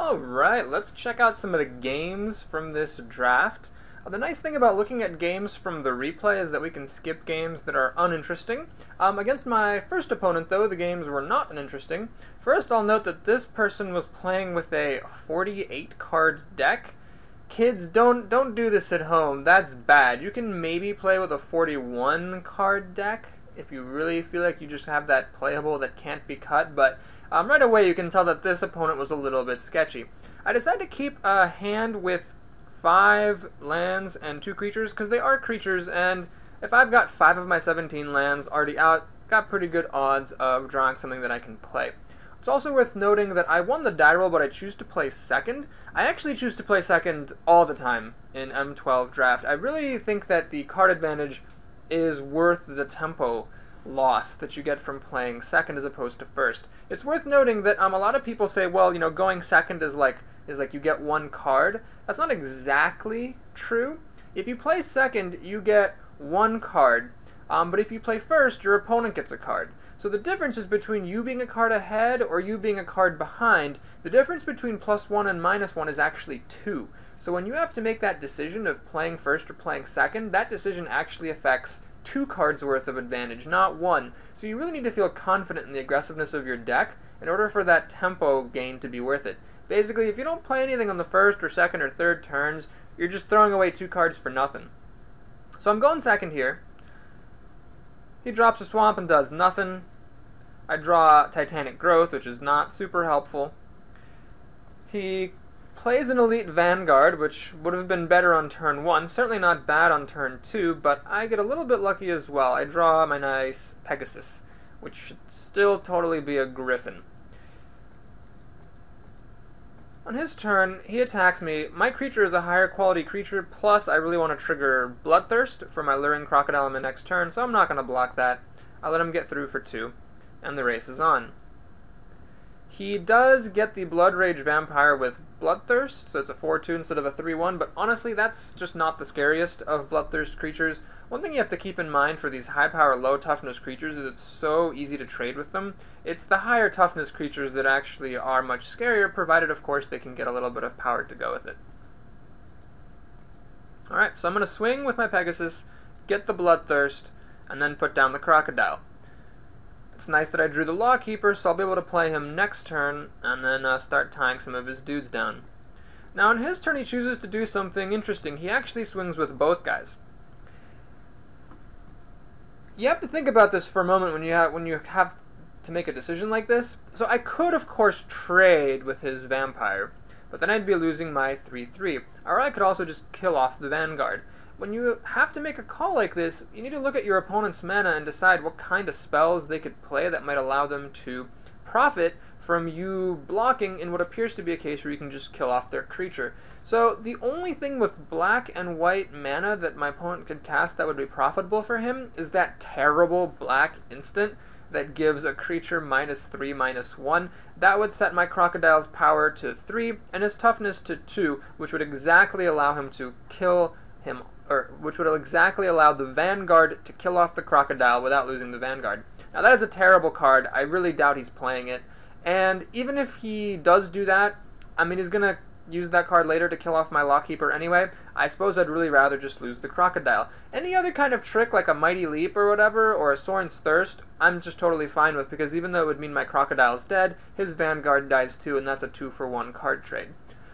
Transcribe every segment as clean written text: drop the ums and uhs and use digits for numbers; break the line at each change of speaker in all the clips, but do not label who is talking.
Alright, let's check out some of the games from this draft. The nice thing about looking at games from the replay is that we can skip games that are uninteresting. Against my first opponent, though, the games were not uninteresting. First, I'll note that this person was playing with a 48-card deck. Kids, don't do this at home. That's bad. You can maybe play with a 41-card deck if you really feel like you just have that playable that can't be cut, but right away you can tell that this opponent was a little bit sketchy. I decided to keep a hand with 5 lands and 2 creatures, because they are creatures, and if I've got 5 of my 17 lands already out, got pretty good odds of drawing something that I can play. It's also worth noting that I won the die roll, but I choose to play second. I actually choose to play second all the time in M12 draft. I really think that the card advantage is worth the tempo loss that you get from playing second as opposed to first. It's worth noting that a lot of people say, well, you know, going second is like you get 1 card. That's not exactly true. If you play second, you get 1 card, but if you play first, your opponent gets a card. So the difference is between you being a card ahead or you being a card behind. The difference between +1 and -1 is actually 2. So when you have to make that decision of playing first or playing second, that decision actually affects 2 cards worth of advantage, not 1. So you really need to feel confident in the aggressiveness of your deck in order for that tempo gain to be worth it. Basically, if you don't play anything on the first or second or third turns, you're just throwing away 2 cards for nothing. So I'm going second here. He drops a swamp and does nothing. I draw Titanic Growth, which is not super helpful. He plays an Elite Vanguard, which would have been better on turn 1, certainly not bad on turn 2, but I get a little bit lucky as well. I draw my nice Pegasus, which should still totally be a Griffin. On his turn, he attacks me. My creature is a higher quality creature, plus I really want to trigger Bloodthirst for my Luring Crocodile on my next turn, so I'm not going to block that. I'll let him get through for 2, and the race is on. He does get the Blood Rage Vampire with Bloodthirst, so it's a 4-2 instead of a 3-1, but honestly that's just not the scariest of Bloodthirst creatures. One thing you have to keep in mind for these high power, low toughness creatures is it's so easy to trade with them. It's the higher toughness creatures that actually are much scarier, provided of course they can get a little bit of power to go with it. Alright, so I'm going to swing with my Pegasus, get the Bloodthirst, and then put down the Crocodile. It's nice that I drew the Lawkeeper, so I'll be able to play him next turn, and then start tying some of his dudes down. Now on his turn he chooses to do something interesting. He actually swings with both guys. You have to think about this for a moment when you have to make a decision like this. So I could of course trade with his Vampire, but then I'd be losing my 3-3. Or I could also just kill off the Vanguard. When you have to make a call like this, you need to look at your opponent's mana and decide what kind of spells they could play that might allow them to profit from you blocking in what appears to be a case where you can just kill off their creature. So the only thing with black and white mana that my opponent could cast that would be profitable for him is that terrible black instant that gives a creature -3/-1. That would set my Crocodile's power to 3 and his toughness to 2, which would exactly allow him to kill him, or which would exactly allow the Vanguard to kill off the Crocodile without losing the Vanguard. Now that is a terrible card. I really doubt he's playing it. And even if he does do that, I mean, he's going to use that card later to kill off my Lawkeeper anyway. I suppose I'd really rather just lose the Crocodile. Any other kind of trick like a Mighty Leap or whatever, or a Sorin's Thirst, I'm just totally fine with, because even though it would mean my Crocodile's dead, his Vanguard dies too, and that's a 2-for-1 card trade.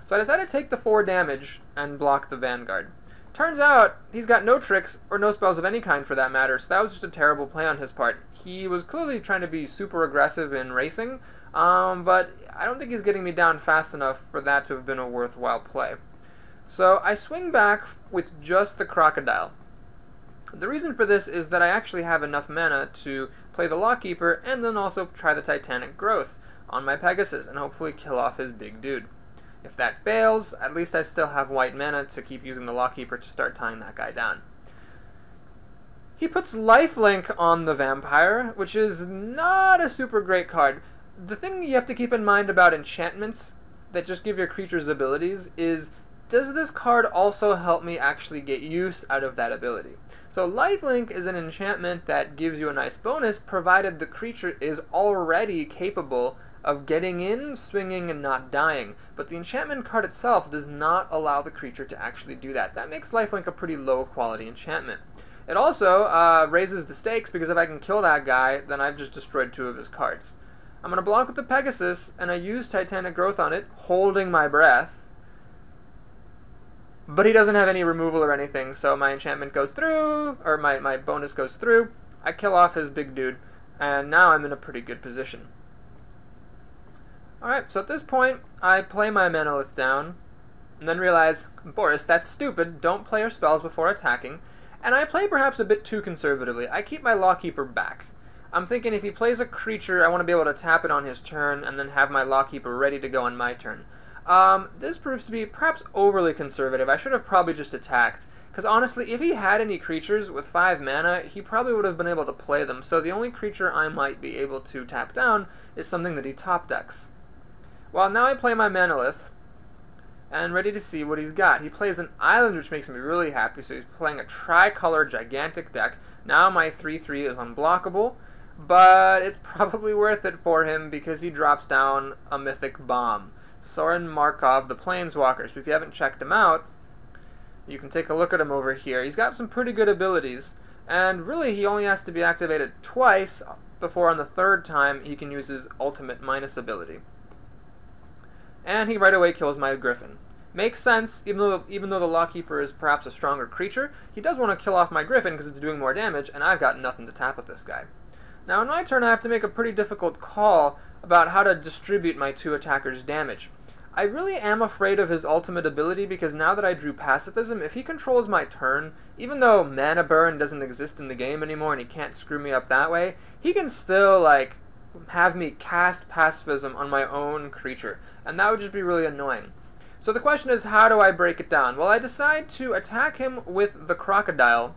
So I decided to take the 4 damage and block the Vanguard. Turns out, he's got no tricks, or no spells of any kind for that matter, so that was just a terrible play on his part. He was clearly trying to be super aggressive in racing, but I don't think he's getting me down fast enough for that to have been a worthwhile play. So I swing back with just the Crocodile. The reason for this is that I actually have enough mana to play the Lawkeeper, and then also try the Titanic Growth on my Pegasus, and hopefully kill off his big dude. If that fails, at least I still have white mana to keep using the Lawkeeper to start tying that guy down. He puts Lifelink on the Vampire, which is not a super great card. The thing you have to keep in mind about enchantments that just give your creatures abilities is, does this card also help me actually get use out of that ability? So Lifelink is an enchantment that gives you a nice bonus provided the creature is already capable of getting in, swinging, and not dying, but the enchantment card itself does not allow the creature to actually do that. That makes lifelink a pretty low quality enchantment. It also raises the stakes, because if I can kill that guy, then I've just destroyed 2 of his cards. I'm going to block with the Pegasus, and I use Titanic Growth on it, holding my breath. But he doesn't have any removal or anything, so my enchantment goes through, or my bonus goes through. I kill off his big dude, and now I'm in a pretty good position. Alright, so at this point, I play my Manolith down, and then realize, Boris, that's stupid, don't play your spells before attacking. And I play perhaps a bit too conservatively. I keep my Lawkeeper back. I'm thinking if he plays a creature, I want to be able to tap it on his turn, and then have my Lawkeeper ready to go on my turn. This proves to be perhaps overly conservative. I should have probably just attacked, because honestly, if he had any creatures with 5 mana, he probably would have been able to play them, so the only creature I might be able to tap down is something that he top decks. Well, now I play my Manolith, and ready to see what he's got. He plays an island, which makes me really happy, so he's playing a tricolor gigantic deck. Now my 3/3 is unblockable, but it's probably worth it for him because he drops down a mythic bomb. Sorin Markov, the Planeswalkers. If you haven't checked him out, you can take a look at him over here. He's got some pretty good abilities, and really he only has to be activated twice before on the 3rd time he can use his ultimate minus ability. And he right away kills my Griffin. Makes sense, even though the Lawkeeper is perhaps a stronger creature, he does want to kill off my Griffin because it's doing more damage, and I've got nothing to tap with this guy. Now on my turn I have to make a pretty difficult call about how to distribute my 2 attackers' damage. I really am afraid of his ultimate ability because now that I drew Pacifism, if he controls my turn, even though Mana Burn doesn't exist in the game anymore and he can't screw me up that way, he can still, like, have me cast Pacifism on my own creature, and that would just be really annoying. So the question is, how do I break it down? Well, I decide to attack him with the Crocodile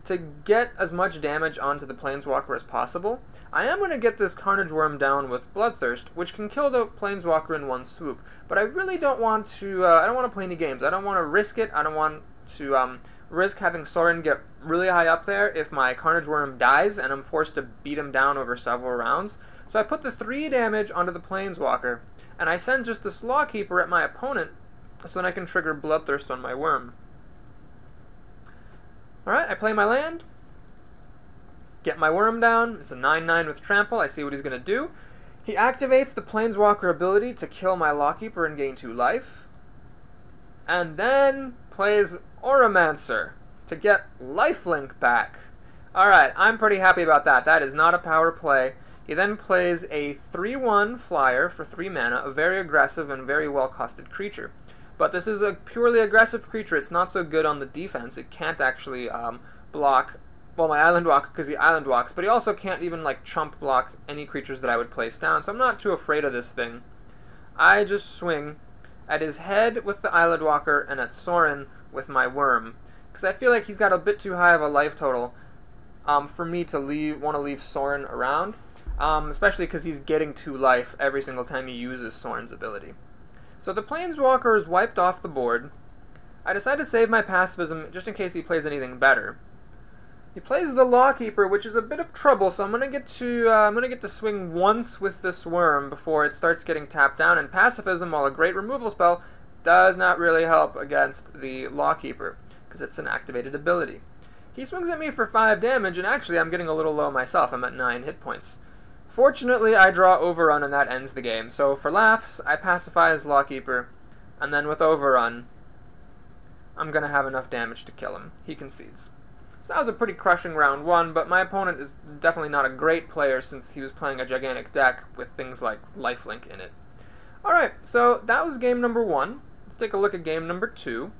to get as much damage onto the Planeswalker as possible. I am going to get this Carnage Worm down with Bloodthirst, which can kill the Planeswalker in one swoop, but I really don't want to, I don't want to play any games. I don't want to risk it. I don't want to risk having Sorin get really high up there if my Carnage Worm dies and I'm forced to beat him down over several rounds. So I put the 3 damage onto the Planeswalker, and I send just this Lawkeeper at my opponent so that I can trigger Bloodthirst on my Worm. Alright, I play my land, get my Worm down. It's a 9/9 with Trample. I see what he's going to do. He activates the Planeswalker ability to kill my Lawkeeper and gain 2 life, and then plays Oromancer to get lifelink back. Alright, I'm pretty happy about that. That is not a power play. He then plays a 3/1 flyer for 3 mana, a very aggressive and very well-costed creature. But this is a purely aggressive creature. It's not so good on the defense. It can't actually block, well, my Island Walker because he Island Walks, but he also can't even, like, chump block any creatures that I would place down, so I'm not too afraid of this thing. I just swing at his head with the Island Walker and at Sorin with my Worm, because I feel like he's got a bit too high of a life total for me to want to leave Sorin around, especially because he's getting 2 life every single time he uses Sorin's ability. So the Planeswalker is wiped off the board. I decide to save my Pacifism just in case he plays anything better. He plays the Lawkeeper, which is a bit of trouble, so I'm gonna get to swing once with this Worm before it starts getting tapped down. And Pacifism, while a great removal spell, does not really help against the Lawkeeper because it's an activated ability. He swings at me for 5 damage, and actually I'm getting a little low myself. I'm at 9 hit points. Fortunately, I draw Overrun, and that ends the game. So for laughs, I pacify his Lawkeeper, and then with Overrun, I'm going to have enough damage to kill him. He concedes. So that was a pretty crushing round 1, but my opponent is definitely not a great player since he was playing a gigantic deck with things like lifelink in it. Alright, so that was game number 1. Let's take a look at game number 2.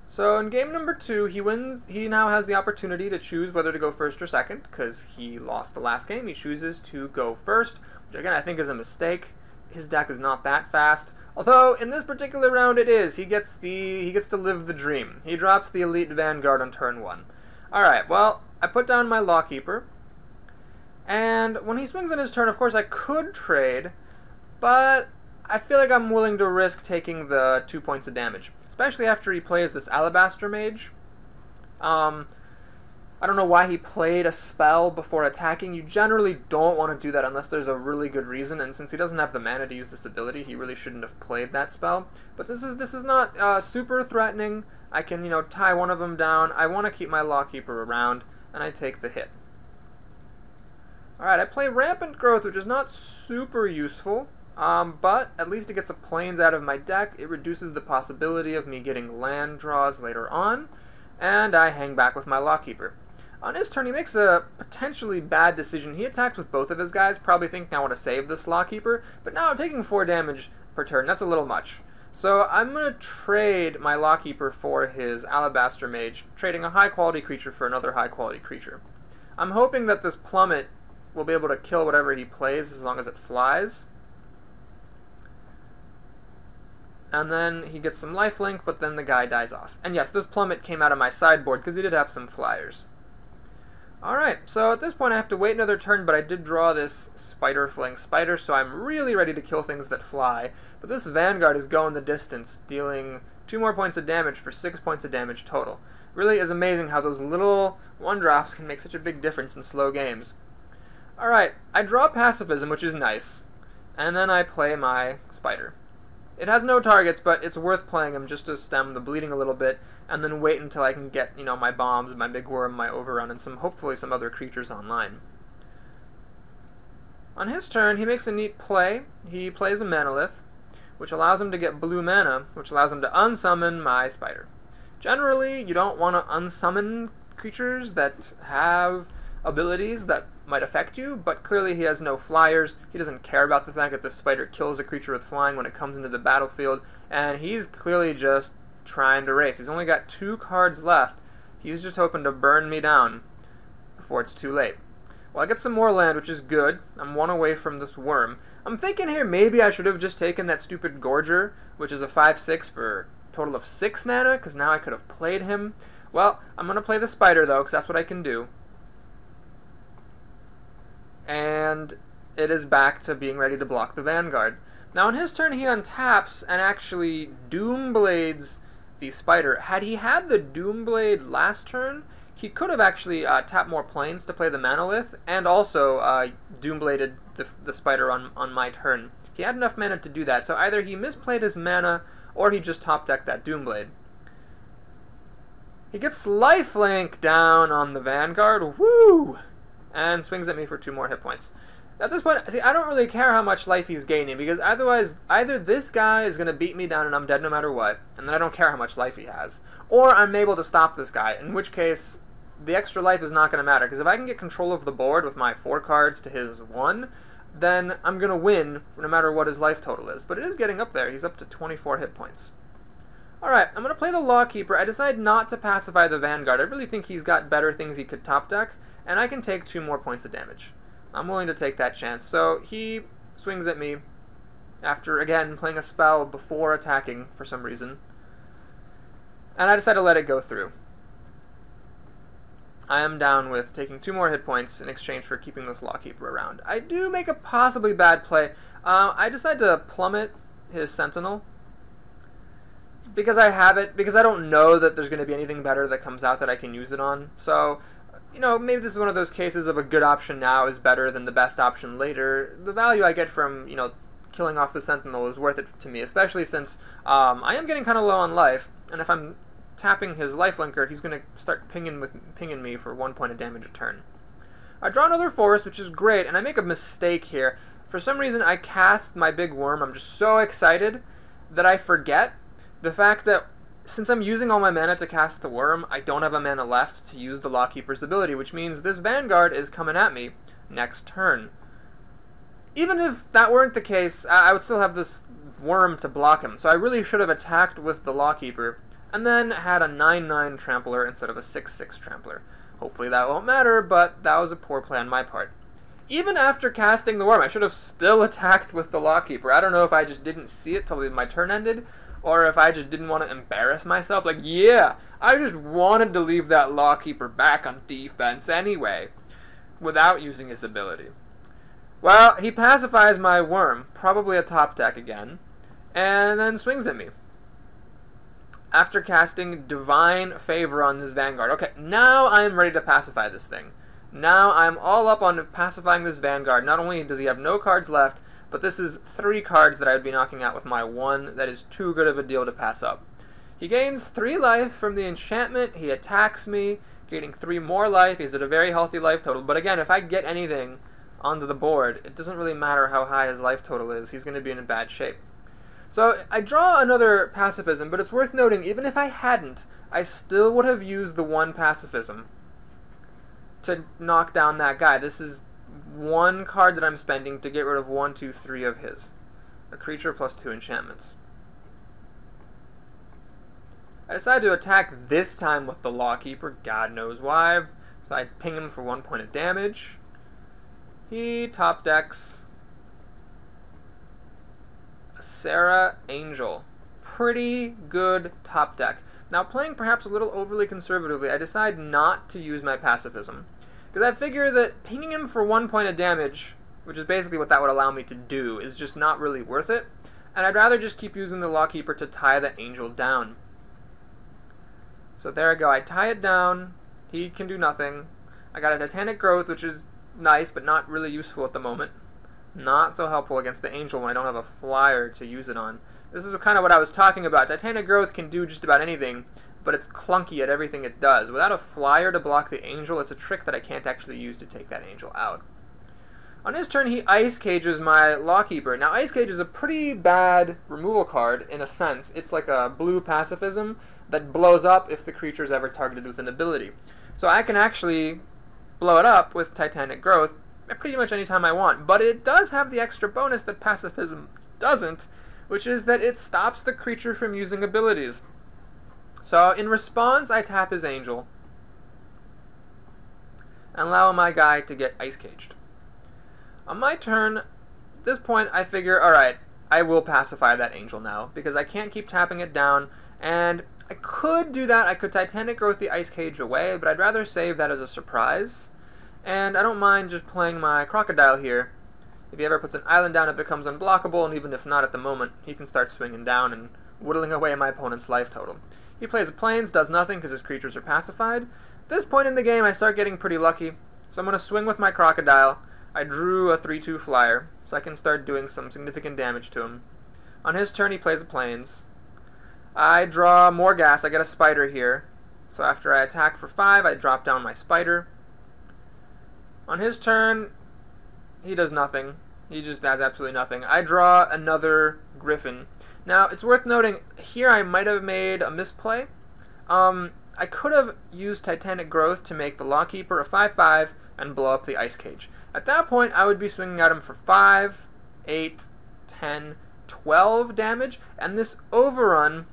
So in game number 2, he wins. He now has the opportunity to choose whether to go first or second, because he lost the last game. He chooses to go first, which again I think is a mistake. His deck is not that fast. Although in this particular round it is. He gets to live the dream. He drops the Elite Vanguard on turn 1. Alright, well, I put down my Lawkeeper. And when he swings on his turn, of course I could trade, but I feel like I'm willing to risk taking the 2 points of damage. Especially after he plays this Alabaster Mage. I don't know why he played a spell before attacking. You generally don't want to do that unless there's a really good reason, and since he doesn't have the mana to use this ability, he really shouldn't have played that spell. But this is not super threatening. I can, you know, tie one of them down. I want to keep my Lawkeeper around, and I take the hit. Alright, I play Rampant Growth, which is not super useful, but at least it gets a Plains out of my deck. It reduces the possibility of me getting land draws later on, and I hang back with my Lawkeeper. On his turn, he makes a potentially bad decision. He attacks with both of his guys, probably thinking I want to save this Lawkeeper, but now taking 4 damage per turn, that's a little much. So I'm going to trade my Lawkeeper for his Alabaster Mage, trading a high-quality creature for another high-quality creature. I'm hoping that this Plummet will be able to kill whatever he plays as long as it flies. And then he gets some lifelink, but then the guy dies off. And yes, this Plummet came out of my sideboard because he did have some flyers. Alright, so at this point I have to wait another turn, but I did draw this Spider Flaying Spider, so I'm really ready to kill things that fly. But this Vanguard is going the distance, dealing 2 more points of damage for 6 points of damage total. Really is amazing how those little 1-drops can make such a big difference in slow games. Alright, I draw Pacifism, which is nice, and then I play my Spider. It has no targets, but it's worth playing him just to stem the bleeding a little bit, and then wait until I can get, you know, my bombs, my big worm, my overrun, and hopefully some other creatures online. On his turn, he makes a neat play. He plays a Manalith, which allows him to get blue mana, which allows him to unsummon my Spider. Generally, you don't want to unsummon creatures that have abilities that might affect you, but clearly he has no flyers. He doesn't care about the fact that the Spider kills a creature with flying when it comes into the battlefield, and he's clearly just trying to race. He's only got 2 cards left. He's just hoping to burn me down before it's too late. Well, I get some more land, which is good. I'm 1 away from this worm. I'm thinking here maybe I should have just taken that stupid Gorger, which is a 5/6 for a total of 6 mana, because now I could have played him. Well, I'm going to play the Spider, though, because that's what I can do. And it is back to being ready to block the Vanguard. Now on his turn he untaps and actually Doomblades the Spider. Had he had the Doomblade last turn, he could have actually tapped more planes to play the Manalith, and also Doombladed the Spider on my turn. He had enough mana to do that, so either he misplayed his mana, or he just top-decked that Doomblade. He gets lifelink down on the Vanguard, woo! And swings at me for 2 more hit points. At this point, see, I don't really care how much life he's gaining, because otherwise, either this guy is going to beat me down and I'm dead no matter what, and then I don't care how much life he has, or I'm able to stop this guy, in which case, the extra life is not going to matter, because if I can get control of the board with my 4 cards to his 1, then I'm going to win no matter what his life total is. But it is getting up there. He's up to 24 hit points. Alright, I'm going to play the Lawkeeper. I decide not to pacify the Vanguard. I really think he's got better things he could top deck, and I can take 2 more points of damage. I'm willing to take that chance. So he swings at me after, again, playing a spell before attacking for some reason. And I decide to let it go through. I am down with taking 2 more hit points in exchange for keeping this Lawkeeper around. I do make a possibly bad play. I decide to plummet his Sentinel. Because I have it, because I don't know that there's going to be anything better that comes out that I can use it on. So, you know, maybe this is one of those cases of a good option now is better than the best option later. The value I get from, you know, killing off the Sentinel is worth it to me, especially since I am getting kind of low on life, and if I'm tapping his lifelinker, he's going to start pinging me for 1 point of damage a turn. I draw another forest, which is great, and I make a mistake here. For some reason, I cast my big worm. I'm just so excited that I forget the fact that since I'm using all my mana to cast the worm, I don't have a mana left to use the Lawkeeper's ability, which means this Vanguard is coming at me next turn. Even if that weren't the case, I would still have this worm to block him, so I really should have attacked with the Lawkeeper, and then had a 9/9 Trampler instead of a 6/6 Trampler. Hopefully that won't matter, but that was a poor play on my part. Even after casting the worm, I should have still attacked with the Lawkeeper. I don't know if I just didn't see it till my turn ended, or if I just didn't want to embarrass myself. Like, yeah, I just wanted to leave that Lawkeeper back on defense anyway, without using his ability. Well, he pacifies my worm, probably a top deck again, and then swings at me. after casting Divine Favor on this Vanguard. Okay, now I'm ready to pacify this thing. Now I'm all up on pacifying this Vanguard. Not only does he have no cards left, but this is 3 cards that I would be knocking out with my 1. That is too good of a deal to pass up. He gains 3 life from the enchantment. He attacks me, gaining 3 more life. He's at a very healthy life total. But again, if I get anything onto the board, it doesn't really matter how high his life total is. He's going to be in bad shape. So I draw another pacifism, but it's worth noting, even if I hadn't, I still would have used the 1 pacifism to knock down that guy. This is 1 card that I'm spending to get rid of 1, 2, 3 of his. A creature plus 2 enchantments. I decided to attack this time with the Lawkeeper, God knows why. So I ping him for 1 point of damage. He top decks Sarah Angel. Pretty good top deck. Now, playing perhaps a little overly conservatively, I decide not to use my pacifism. Because I figure that pinging him for 1 point of damage, which is basically what that would allow me to do, is just not really worth it. And I'd rather just keep using the Lawkeeper to tie the Angel down. So there I go. I tie it down. He can do nothing. I got a Titanic Growth, which is nice, but not really useful at the moment. Not so helpful against the Angel when I don't have a flyer to use it on. This is kind of what I was talking about. Titanic Growth can do just about anything, but it's clunky at everything it does. Without a flyer to block the Angel, it's a trick that I can't actually use to take that Angel out. On his turn, he Ice Cages my Lawkeeper. Now, Ice Cage is a pretty bad removal card, in a sense. It's like a blue pacifism that blows up if the creature is ever targeted with an ability. So I can actually blow it up with Titanic Growth pretty much any time I want. But it does have the extra bonus that pacifism doesn't, which is that it stops the creature from using abilities. So in response, I tap his Angel and allow my guy to get Ice Caged. On my turn, at this point, I figure, alright, I will pacify that Angel now, because I can't keep tapping it down, and I could do that. I could Titanic Growth the Ice Cage away, but I'd rather save that as a surprise. And I don't mind just playing my Crocodile here. If he ever puts an island down, it becomes unblockable, and even if not at the moment, he can start swinging down and whittling away my opponent's life total. He plays a Plains, does nothing because his creatures are pacified. At this point in the game, I start getting pretty lucky, so I'm going to swing with my Crocodile. I drew a 3/2 flyer, so I can start doing some significant damage to him. On his turn, he plays a Plains. I draw more gas. I get a Spider here. So after I attack for 5, I drop down my Spider. On his turn, he does nothing. He just does absolutely nothing. I draw another Griffin. Now, it's worth noting, here I might have made a misplay. I could have used Titanic Growth to make the Lawkeeper a 5/5 and blow up the Ice Cage. At that point, I would be swinging at him for 5, 8, 10, 12 damage, and this overrun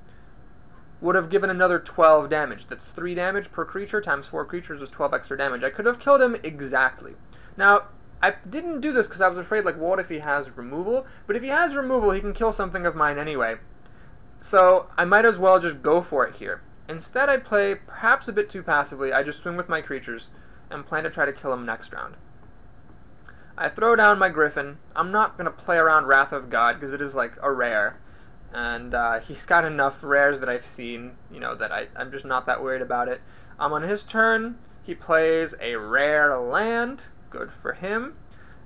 would have given another 12 damage. That's 3 damage per creature times 4 creatures was 12 extra damage. I could have killed him exactly. Now, I didn't do this because I was afraid, like, what if he has removal? But if he has removal, he can kill something of mine anyway. So I might as well just go for it here. Instead, I play perhaps a bit too passively. I just swing with my creatures and plan to try to kill him next round. I throw down my Griffin. I'm not going to play around Wrath of God because it is like a rare. And he's got enough rares that I've seen, you know, that I'm just not that worried about it. On his turn, he plays a rare land. Good for him.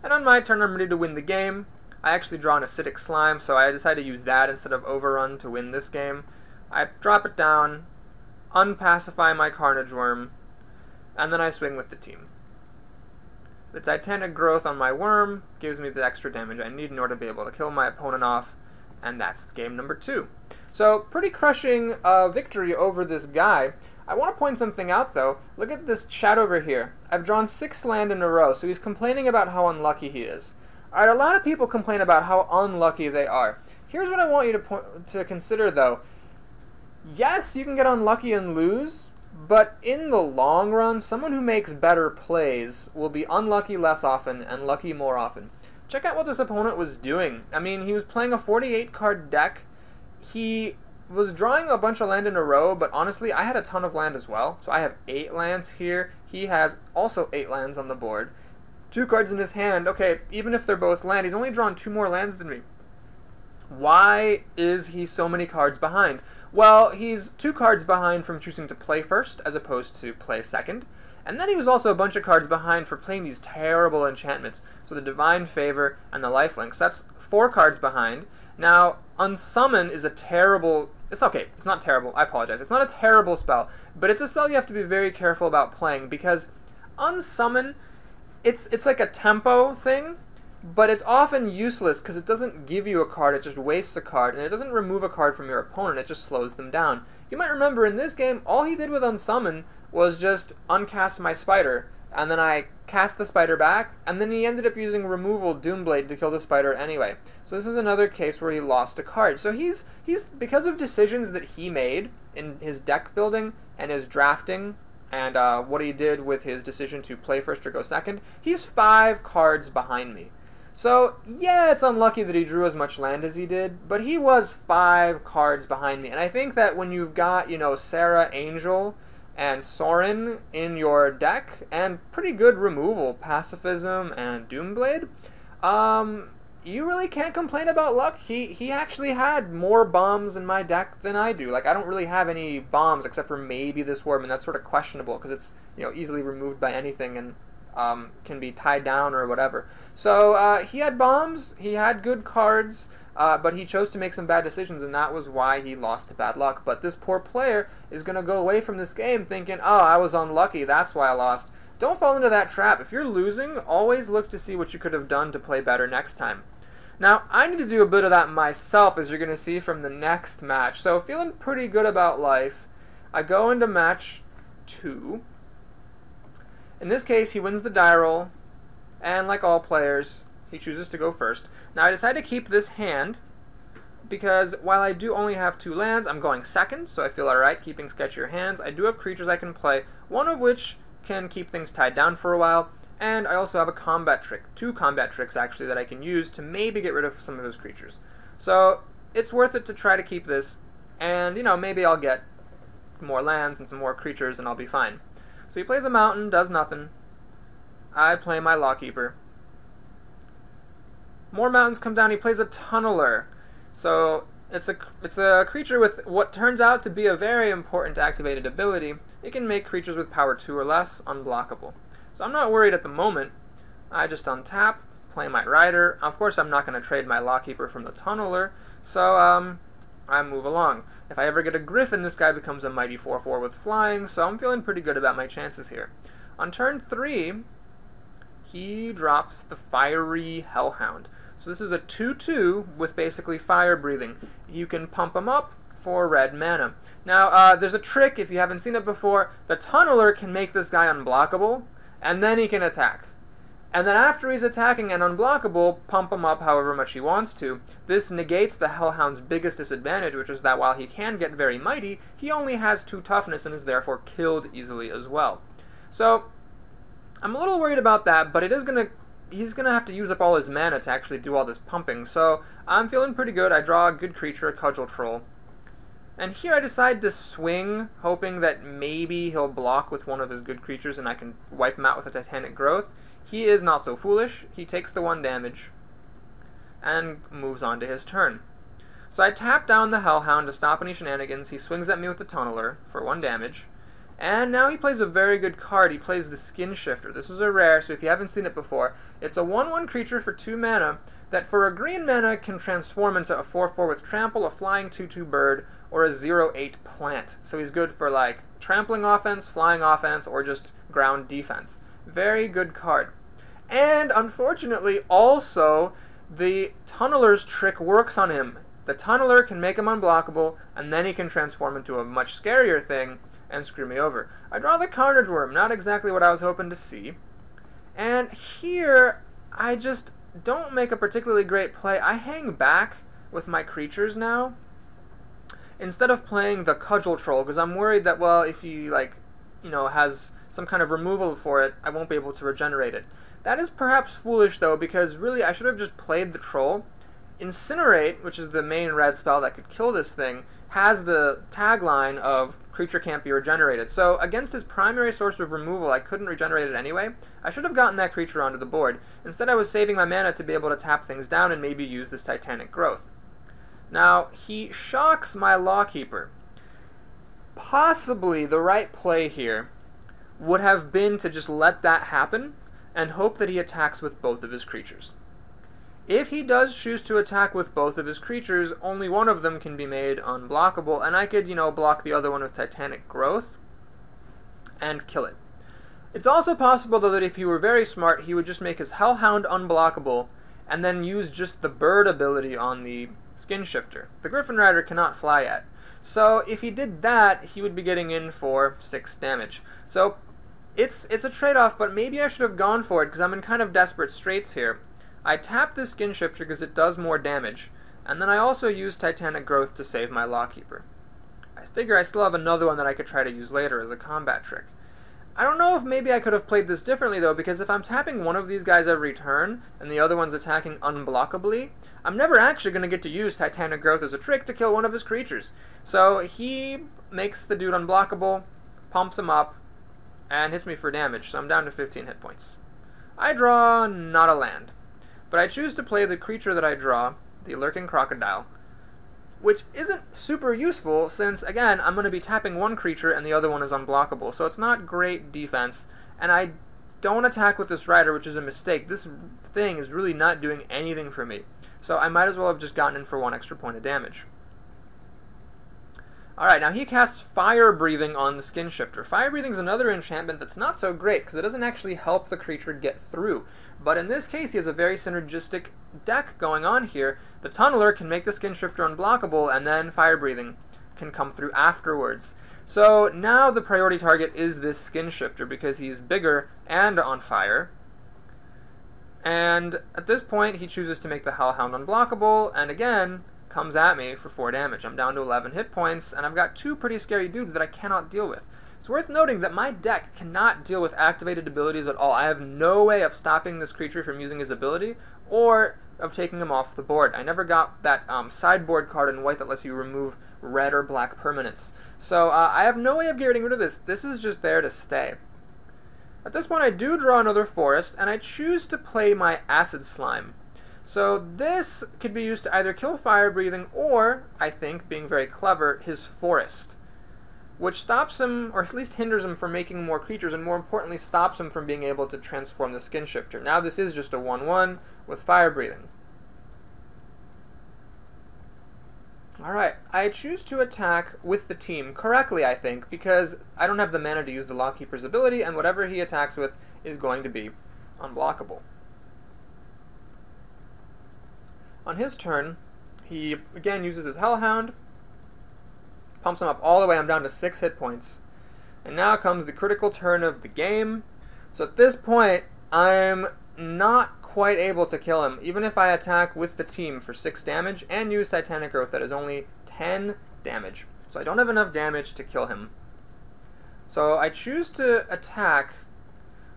And on my turn, I'm ready to win the game. I actually draw an Acidic Slime, so I decided to use that instead of Overrun to win this game. I drop it down, unpacify my Carnage Worm, and then I swing with the team. The Titanic Growth on my Worm gives me the extra damage I need in order to be able to kill my opponent off, and that's game number 2. So, pretty crushing victory over this guy. I want to point something out, though. Look at this chat over here. I've drawn 6 land in a row, so he's complaining about how unlucky he is. Alright, a lot of people complain about how unlucky they are. Here's what I want you to consider, though. Yes, you can get unlucky and lose, but in the long run, someone who makes better plays will be unlucky less often and lucky more often. Check out what this opponent was doing. I mean, he was playing a 48-card deck. He was drawing a bunch of land in a row, but honestly, I had a ton of land as well. So I have 8 lands here. He has also 8 lands on the board. 2 cards in his hand. Okay, even if they're both land, he's only drawn 2 more lands than me. Why is he so many cards behind? Well, he's 2 cards behind from choosing to play first as opposed to play second. And then he was also a bunch of cards behind for playing these terrible enchantments. So the Divine Favor and the Lifelink. So that's 4 cards behind. Now, Unsummon is a terrible... It's okay. It's not terrible. I apologize. It's not a terrible spell. But it's a spell you have to be very careful about playing because Unsummon, it's like a tempo thing. But it's often useless because it doesn't give you a card, it just wastes a card, and it doesn't remove a card from your opponent, it just slows them down. You might remember in this game, all he did with Unsummon was just uncast my spider, and then I cast the spider back, and then he ended up using removal Doomblade to kill the spider anyway. So this is another case where he lost a card. So he's because of decisions that he made in his deck building and his drafting, and what he did with his decision to play first or go second, he's 5 cards behind me. So, yeah, it's unlucky that he drew as much land as he did, but he was 5 cards behind me. And I think that when you've got, you know, Sarah, Angel, and Sorin in your deck, and pretty good removal, Pacifism and Doomblade, you really can't complain about luck. He actually had more bombs in my deck than I do. Like, I don't really have any bombs except for maybe this Worm, and that's sort of questionable because it's, you know, easily removed by anything, and can be tied down or whatever. So he had bombs, he had good cards, but he chose to make some bad decisions, and that was why he lost to bad luck. But this poor player is going to go away from this game thinking, oh, I was unlucky, that's why I lost. Don't fall into that trap. If you're losing, always look to see what you could have done to play better next time. Now, I need to do a bit of that myself, as you're going to see from the next match. So feeling pretty good about life, I go into match 2. In this case, he wins the die roll, and like all players, he chooses to go first. Now, I decided to keep this hand, because while I do only have 2 lands, I'm going second, so I feel alright keeping sketchier hands. I do have creatures I can play, one of which can keep things tied down for a while, and I also have a combat trick, 2 combat tricks actually, that I can use to maybe get rid of some of his creatures. So, it's worth it to try to keep this, and, you know, maybe I'll get more lands and some more creatures and I'll be fine. So he plays a mountain, does nothing. I play my Lawkeeper. More mountains come down, he plays a Tunneler. So it's a creature with what turns out to be a very important activated ability. It can make creatures with power 2 or less unblockable. So I'm not worried at the moment. I just untap, play my Rider. Of course I'm not going to trade my Lawkeeper from the Tunneler, so I move along. If I ever get a Griffin, this guy becomes a mighty 4/4 with flying, so I'm feeling pretty good about my chances here. On turn 3, he drops the Fiery Hellhound. So this is a 2/2 with basically fire breathing. You can pump him up for red mana. Now, there's a trick, if you haven't seen it before. The Tunneler can make this guy unblockable, and then he can attack. And then after he's attacking and unblockable, pump him up however much he wants to. This negates the Hellhound's biggest disadvantage, which is that while he can get very mighty, he only has 2 toughness and is therefore killed easily as well. So, I'm a little worried about that, but he's gonna have to use up all his mana to actually do all this pumping, so I'm feeling pretty good. I draw a good creature, a Cudgel Troll. And here I decide to swing, hoping that maybe he'll block with one of his good creatures and I can wipe him out with a Titanic Growth. He is not so foolish. He takes the 1 damage and moves on to his turn. So I tap down the Hellhound to stop any shenanigans. He swings at me with the Tunneler for 1 damage. And now he plays a very good card. He plays the Skin Shifter. This is a rare, so if you haven't seen it before, it's a 1/1 creature for 2 mana that for a green mana can transform into a 4/4 with Trample, a flying 2/2 bird, or a 0/8 plant. So he's good for like trampling offense, flying offense, or just ground defense. Very good card. And unfortunately, also, the Tunneler's trick works on him. The Tunneler can make him unblockable, and then he can transform into a much scarier thing and screw me over. I draw the Carnage Worm, not exactly what I was hoping to see. And here, I just don't make a particularly great play. I hang back with my creatures now, instead of playing the Cudgel Troll, because I'm worried that, well, if he, like, you know, has some kind of removal for it, I won't be able to regenerate it. That is perhaps foolish, though, because really I should have just played the Troll. Incinerate, which is the main red spell that could kill this thing, has the tagline of creature can't be regenerated. So against his primary source of removal, I couldn't regenerate it anyway. I should have gotten that creature onto the board. Instead, I was saving my mana to be able to tap things down and maybe use this Titanic Growth. Now, he shocks my Lawkeeper. Possibly the right play here would have been to just let that happen and hope that he attacks with both of his creatures. If he does choose to attack with both of his creatures, only one of them can be made unblockable, and I could, block the other one with Titanic Growth and kill it. It's also possible, though, that if he were very smart, he would just make his Hellhound unblockable and then use just the bird ability on the Skin Shifter. The Griffin Rider cannot fly yet. So if he did that, he would be getting in for 6 damage. So it's a trade-off, but maybe I should have gone for it because I'm in kind of desperate straits here. I tap the Skin Shifter because it does more damage, and then I also use Titanic Growth to save my Lawkeeper. I figure I still have another one that I could try to use later as a combat trick. I don't know if maybe I could have played this differently, though, because if I'm tapping one of these guys every turn, and the other one's attacking unblockably, I'm never actually going to get to use Titanic Growth as a trick to kill one of his creatures. So he makes the dude unblockable, pumps him up, and hits me for damage, so I'm down to 15 hit points. I draw not a land, but I choose to play the creature that I draw, the Lurking Crocodile, which isn't super useful since, again, I'm going to be tapping one creature and the other one is unblockable, so it's not great defense, and I don't attack with this Rider, which is a mistake. This thing is really not doing anything for me, so I might as well have just gotten in for 1 extra point of damage. Alright, now he casts Fire Breathing on the Skin Shifter. Fire Breathing is another enchantment that's not so great, because it doesn't actually help the creature get through. But in this case, he has a very synergistic deck going on here. The Tunneler can make the Skin Shifter unblockable, and then Fire Breathing can come through afterwards. So now the priority target is this Skin Shifter, because he's bigger and on fire. And at this point, he chooses to make the Hellhound unblockable, and again, comes at me for 4 damage. I'm down to 11 hit points, and I've got 2 pretty scary dudes that I cannot deal with. It's worth noting that my deck cannot deal with activated abilities at all. I have no way of stopping this creature from using his ability, or of taking him off the board. I never got that sideboard card in white that lets you remove red or black permanents. So I have no way of getting rid of this. This is just there to stay. At this point, I do draw another forest, and I choose to play my Acid Slime. So this could be used to either kill Fire Breathing or, I think, being very clever, his Forest, which stops him, or at least hinders him from making more creatures, and more importantly, stops him from being able to transform the Skin Shifter. Now this is just a 1/1 with Fire Breathing. Alright, I choose to attack with the team correctly, I think, because I don't have the mana to use the Lawkeeper's ability, and whatever he attacks with is going to be unblockable. On his turn, he again uses his Hellhound, pumps him up all the way. I'm down to 6 hit points. And now comes the critical turn of the game. So at this point, I'm not quite able to kill him, even if I attack with the team for 6 damage and use Titanic Growth. That is only 10 damage. So I don't have enough damage to kill him. So I choose to attack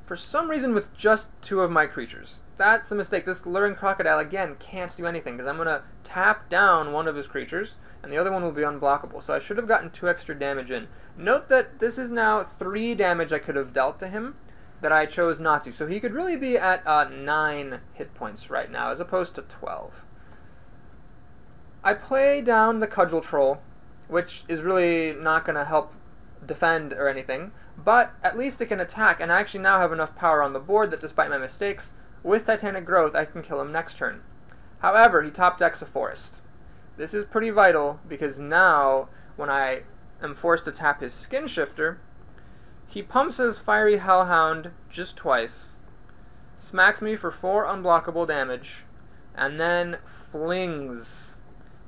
for some reason with just 2 of my creatures. That's a mistake. This Luring Crocodile, again, can't do anything, because I'm going to tap down one of his creatures, and the other one will be unblockable. So I should have gotten 2 extra damage in. Note that this is now 3 damage I could have dealt to him that I chose not to. So he could really be at 9 hit points right now, as opposed to 12. I play down the Cudgel Troll, which is really not going to help defend or anything, but at least it can attack, and I actually now have enough power on the board that despite my mistakes, with Titanic Growth, I can kill him next turn. However, he top decks a forest. This is pretty vital, because now, when I am forced to tap his Skin Shifter, he pumps his Fiery Hellhound just twice, smacks me for 4 unblockable damage, and then flings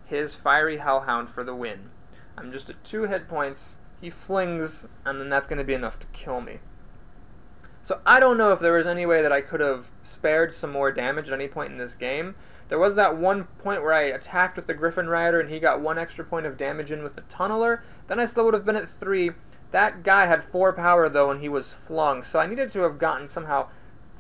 his Fiery Hellhound for the win. I'm just at 2 hit points. He flings, and then that's going to be enough to kill me. So I don't know if there was any way that I could have spared some more damage at any point in this game. There was that one point where I attacked with the Griffin Rider and he got 1 extra point of damage in with the Tunneler. Then I still would have been at 3. That guy had 4 power though and he was flung, so I needed to have gotten somehow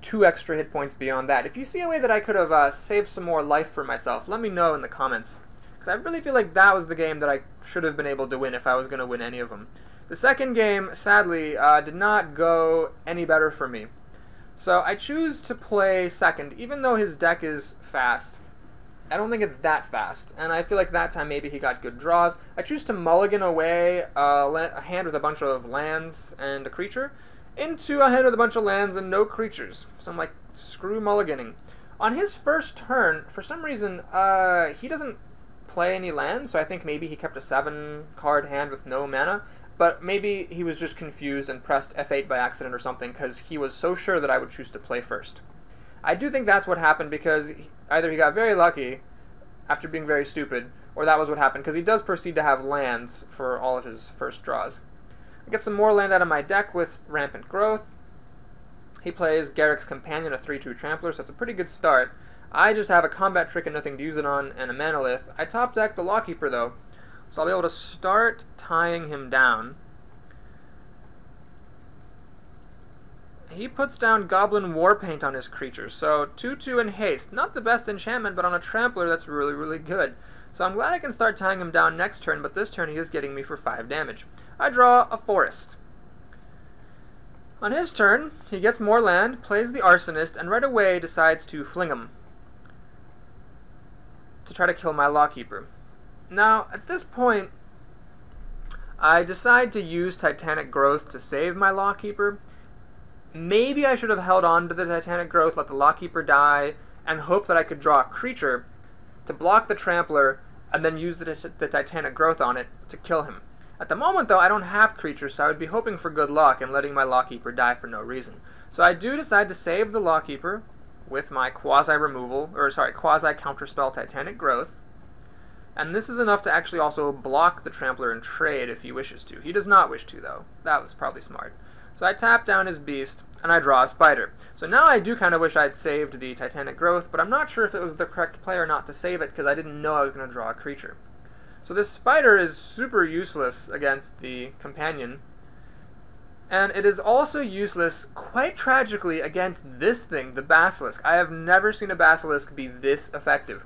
2 extra hit points beyond that. If you see a way that I could have saved some more life for myself, let me know in the comments. Because I really feel like that was the game that I should have been able to win if I was going to win any of them. The second game, sadly, did not go any better for me. So I choose to play second, even though his deck is fast. I don't think it's that fast, and I feel like that time maybe he got good draws. I choose to mulligan away a hand with a bunch of lands and a creature into a hand with a bunch of lands and no creatures. So I'm like, screw mulliganing. On his first turn, for some reason, he doesn't play any lands, so I think maybe he kept a 7-card hand with no mana, but maybe he was just confused and pressed F8 by accident or something, because he was so sure that I would choose to play first. I do think that's what happened, because either he got very lucky after being very stupid, or that was what happened, because he does proceed to have lands for all of his first draws. I get some more land out of my deck with Rampant Growth. He plays Garruk's Companion, a 3/2 Trampler, so it's a pretty good start. I just have a combat trick and nothing to use it on, and a Manalith. I top deck the Lawkeeper, though, so I'll be able to start tying him down. He puts down Goblin Warpaint on his creatures, so 2/2 and haste. Not the best enchantment, but on a Trampler that's really, really good. So I'm glad I can start tying him down next turn, but this turn he is getting me for 5 damage. I draw a Forest. On his turn, he gets more land, plays the Arsonist, and right away decides to fling him to try to kill my Lawkeeper. Now, at this point, I decide to use Titanic Growth to save my Lawkeeper. Maybe I should have held on to the Titanic Growth, let the Lawkeeper die, and hope that I could draw a creature to block the Trampler, and then use the Titanic Growth on it to kill him. At the moment, though, I don't have creatures, so I would be hoping for good luck and letting my Lawkeeper die for no reason. So I do decide to save the Lawkeeper with my quasi-counterspell Titanic Growth. And this is enough to actually also block the Trampler and trade if he wishes to. He does not wish to, though. That was probably smart. So I tap down his beast, and I draw a Spider. So now I do kind of wish I'd saved the Titanic Growth, but I'm not sure if it was the correct play or not to save it, because I didn't know I was going to draw a creature. So this Spider is super useless against the Companion, and it is also useless, quite tragically, against this thing, the Basilisk. I have never seen a Basilisk be this effective.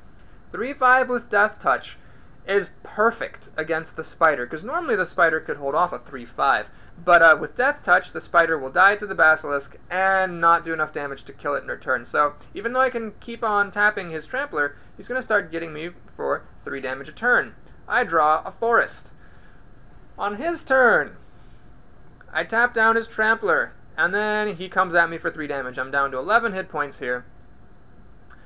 3/5 with Death Touch is perfect against the Spider, because normally the Spider could hold off a 3/5, but with Death Touch, the Spider will die to the Basilisk and not do enough damage to kill it in return. So even though I can keep on tapping his Trampler, he's going to start getting me for 3 damage a turn. I draw a Forest. On his turn, I tap down his Trampler, and then he comes at me for 3 damage. I'm down to 11 hit points here,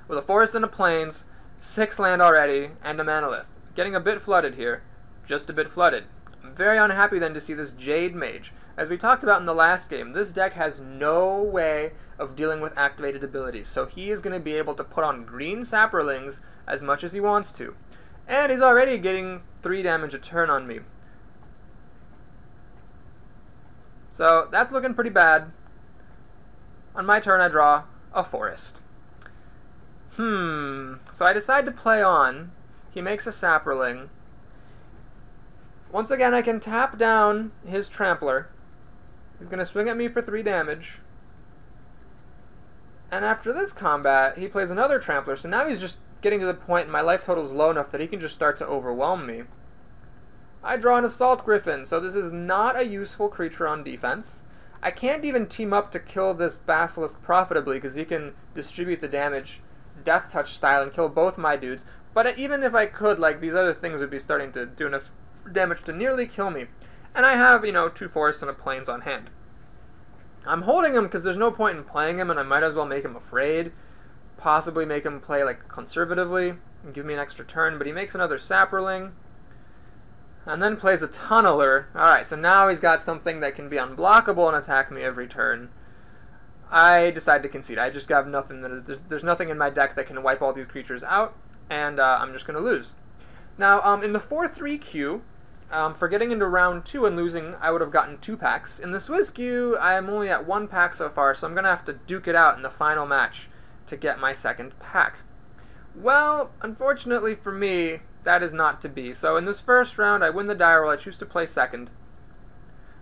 with a Forest and a Plains, 6 land already, and a Manalith. Getting a bit flooded here, just a bit flooded. I'm very unhappy then to see this Jade Mage. As we talked about in the last game, this deck has no way of dealing with activated abilities, so he is going to be able to put on green Saprolings as much as he wants to. And he's already getting 3 damage a turn on me. So that's looking pretty bad. On my turn, I draw a Forest. So I decide to play on. He makes a Saproling. Once again, I can tap down his Trampler. He's going to swing at me for 3 damage. And after this combat, he plays another Trampler, so now he's just getting to the point my life total is low enough that he can just start to overwhelm me. I draw an Assault Griffin, so this is not a useful creature on defense. I can't even team up to kill this Basilisk profitably, because he can distribute the damage Death Touch style and kill both my dudes. But even if I could, like, these other things would be starting to do enough damage to nearly kill me. And I have, 2 forests and a plains on hand. I'm holding him because there's no point in playing him, and I might as well make him afraid. Possibly make him play, like, conservatively and give me an extra turn. But he makes another Saproling, and then plays a Tunneler. Alright, so now he's got something that can be unblockable and attack me every turn. I decide to concede. I just have nothing that is... There's nothing in my deck that can wipe all these creatures out, and I'm just going to lose. Now, in the 4-3 queue, for getting into round 2 and losing, I would have gotten 2 packs. In the Swiss queue, I am only at 1 pack so far, so I'm going to have to duke it out in the final match to get my 2nd pack. Well, unfortunately for me, that is not to be. So in this first round, I win the die roll. I choose to play 2nd.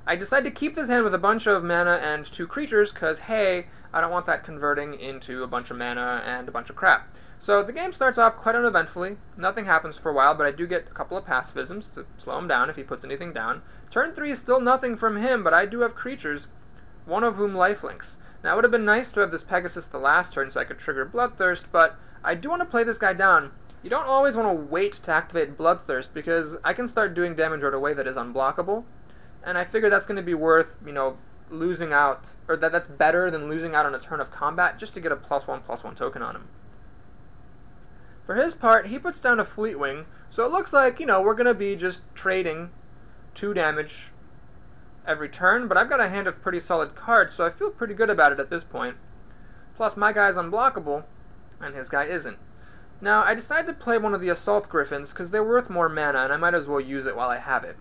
I decide to keep this hand with a bunch of mana and 2 creatures, because, hey, I don't want that converting into a bunch of mana and a bunch of crap. So the game starts off quite uneventfully. Nothing happens for a while, but I do get a couple of pacifisms to slow him down if he puts anything down. Turn 3 is still nothing from him, but I do have creatures, one of whom lifelinks. Now, it would have been nice to have this Pegasus the last turn so I could trigger Bloodthirst, but I do want to play this guy down. You don't always want to wait to activate Bloodthirst, because I can start doing damage right away that is unblockable, and I figure that's going to be worth, losing out, or that's better than losing out on a turn of combat just to get a +1/+1 token on him. For his part, he puts down a Fleetwing, so it looks like, we're going to be just trading 2 damage every turn, but I've got a hand of pretty solid cards, so I feel pretty good about it at this point. Plus, my guy's unblockable, and his guy isn't. Now, I decided to play one of the Assault Griffins because they're worth more mana, and I might as well use it while I have it.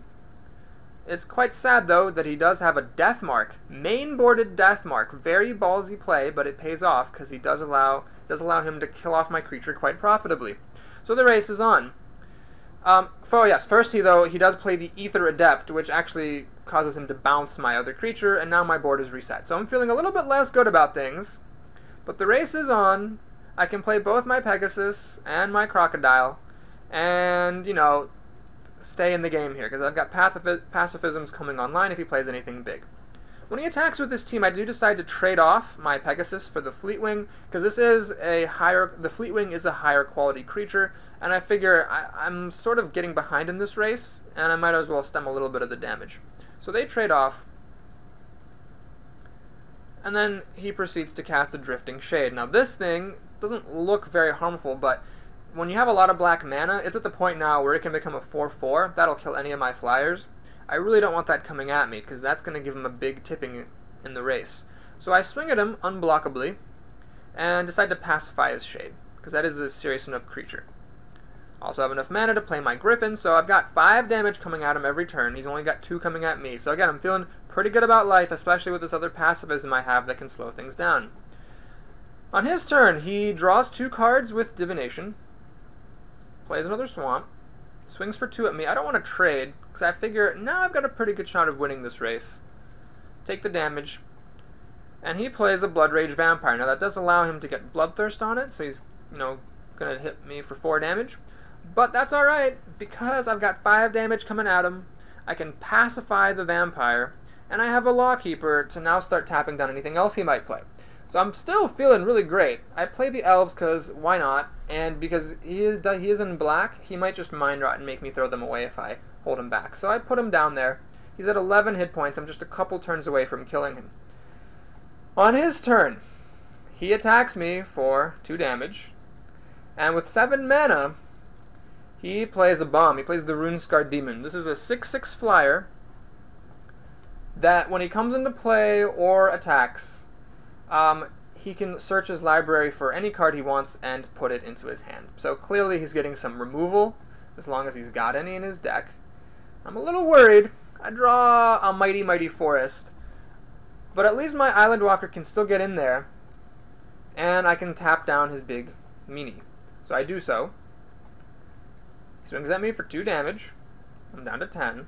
It's quite sad, though, that he does have a Deathmark. Main-boarded Deathmark. Very ballsy play, but it pays off because he does allow him to kill off my creature quite profitably. So the race is on. First he does play the Ether Adept, which actually causes him to bounce my other creature, and now my board is reset. So I'm feeling a little bit less good about things, but the race is on. I can play both my Pegasus and my Crocodile, and, stay in the game here, because I've got pacifisms coming online if he plays anything big. When he attacks with this team, I do decide to trade off my Pegasus for the Fleetwing, because the Fleetwing is a higher quality creature, and I figure I'm sort of getting behind in this race, and I might as well stem a little bit of the damage. So they trade off, and then he proceeds to cast a Drifting Shade. Now this thing doesn't look very harmful, but when you have a lot of black mana, it's at the point now where it can become a 4/4. That'll kill any of my flyers. I really don't want that coming at me, because that's going to give him a big tipping in the race. So I swing at him unblockably, and decide to pacify his Shade, because that is a serious enough creature. Also have enough mana to play my Griffin, so I've got 5 damage coming at him every turn. He's only got 2 coming at me. So again, I'm feeling pretty good about life, especially with this other pacifism I have that can slow things down. On his turn, he draws 2 cards with Divination, plays another Swamp, swings for 2 at me. I don't want to trade, because I figure now I've got a pretty good shot of winning this race. Take the damage, and he plays a Blood Rage Vampire. Now that does allow him to get Bloodthirst on it, so he's, going to hit me for 4 damage. But that's alright, because I've got 5 damage coming at him. I can pacify the vampire, and I have a Lawkeeper to now start tapping down anything else he might play. So I'm still feeling really great. I play the elves because why not? And because he is in black, he might just Mind Rot and make me throw them away if I hold him back. So I put him down there. He's at 11 hit points. I'm just a couple turns away from killing him. On his turn, he attacks me for 2 damage, and with 7 mana, he plays a bomb. He plays the Runescarred Demon. This is a 6/6 flyer that when he comes into play or attacks, he can search his library for any card he wants and put it into his hand. So clearly he's getting some removal, as long as he's got any in his deck. I'm a little worried. I draw a Mighty Forest, but at least my Island Walker can still get in there, and I can tap down his big meanie. So I do so. He swings at me for 2 damage. I'm down to 10.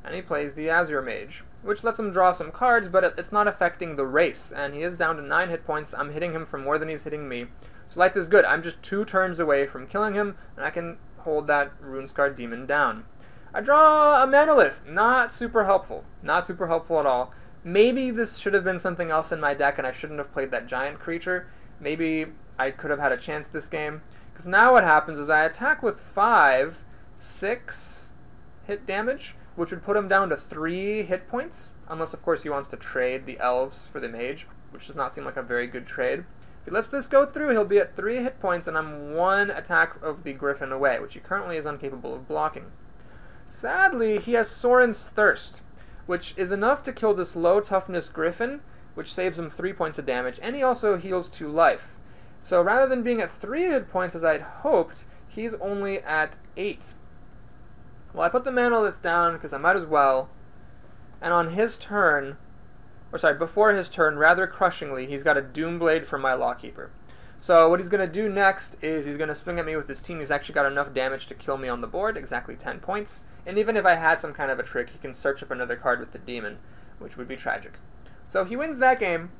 And he plays the Azure Mage, which lets him draw some cards, but it's not affecting the race, and he is down to 9 hit points. I'm hitting him for more than he's hitting me. So life is good. I'm just 2 turns away from killing him, and I can hold that Runescarred Demon down. I draw a Manolith. Not super helpful. Not super helpful at all. Maybe this should have been something else in my deck, and I shouldn't have played that giant creature. Maybe I could have had a chance this game. Because now what happens is I attack with 6 hit damage, which would put him down to 3 hit points, unless of course he wants to trade the elves for the mage, which does not seem like a very good trade. If he lets this go through, he'll be at 3 hit points, and I'm 1 attack of the Griffin away, which he currently is incapable of blocking. Sadly, he has Sorin's Thirst, which is enough to kill this low toughness Griffin, which saves him 3 points of damage, and he also heals 2 life. So rather than being at 3 hit points as I'd hoped, he's only at 8. Well, I put the Manolith down because I might as well, and on his turn, before his turn, rather crushingly, he's got a Doomblade for my Lawkeeper. So what he's going to do next is he's going to swing at me with his team. He's actually got enough damage to kill me on the board, exactly 10 points. And even if I had some kind of a trick, he can search up another card with the demon, which would be tragic. So he wins that game,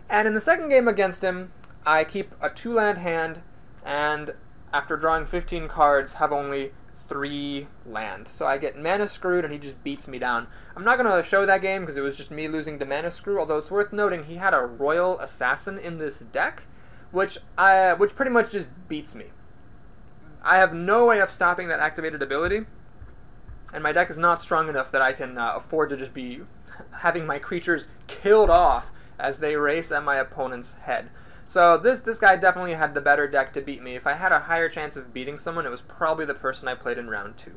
and in the second game against him, I keep a 2-land hand, and after drawing 15 cards, have only 3 land. So I get Mana Screwed, and he just beats me down. I'm not going to show that game because it was just me losing to Mana Screw, although it's worth noting he had a Royal Assassin in this deck, which pretty much just beats me. I have no way of stopping that activated ability, and my deck is not strong enough that I can afford to just be having my creatures killed off as they race at my opponent's head. So this guy definitely had the better deck to beat me. If I had a higher chance of beating someone, it was probably the person I played in round 2.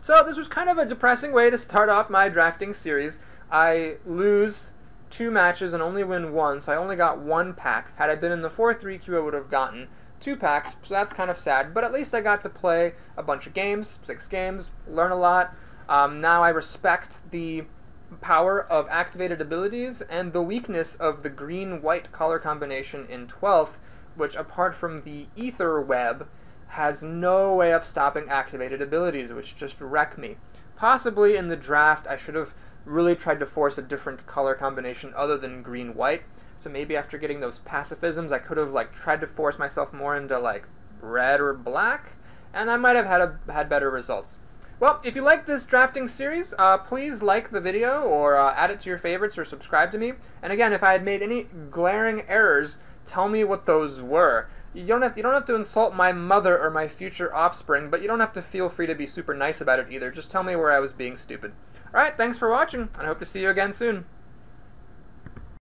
So this was kind of a depressing way to start off my drafting series. I lose 2 matches and only win 1, so I only got 1 pack. Had I been in the 4-3 queue, I would have gotten 2 packs, so that's kind of sad, but at least I got to play a bunch of games, 6 games, learn a lot. Now I respect the power of activated abilities and the weakness of the green-white color combination in 12th, which apart from the ether web, has no way of stopping activated abilities, which just wreck me. Possibly in the draft I should have really tried to force a different color combination other than green-white. So maybe after getting those pacifisms, I could have tried to force myself more into red or black, and I might have had better results. Well, if you like this drafting series, please like the video or add it to your favorites or subscribe to me. And again, if I had made any glaring errors, tell me what those were. You don't have to insult my mother or my future offspring, but you don't have to feel free to be super nice about it either. Just tell me where I was being stupid. Alright, thanks for watching, and I hope to see you again soon.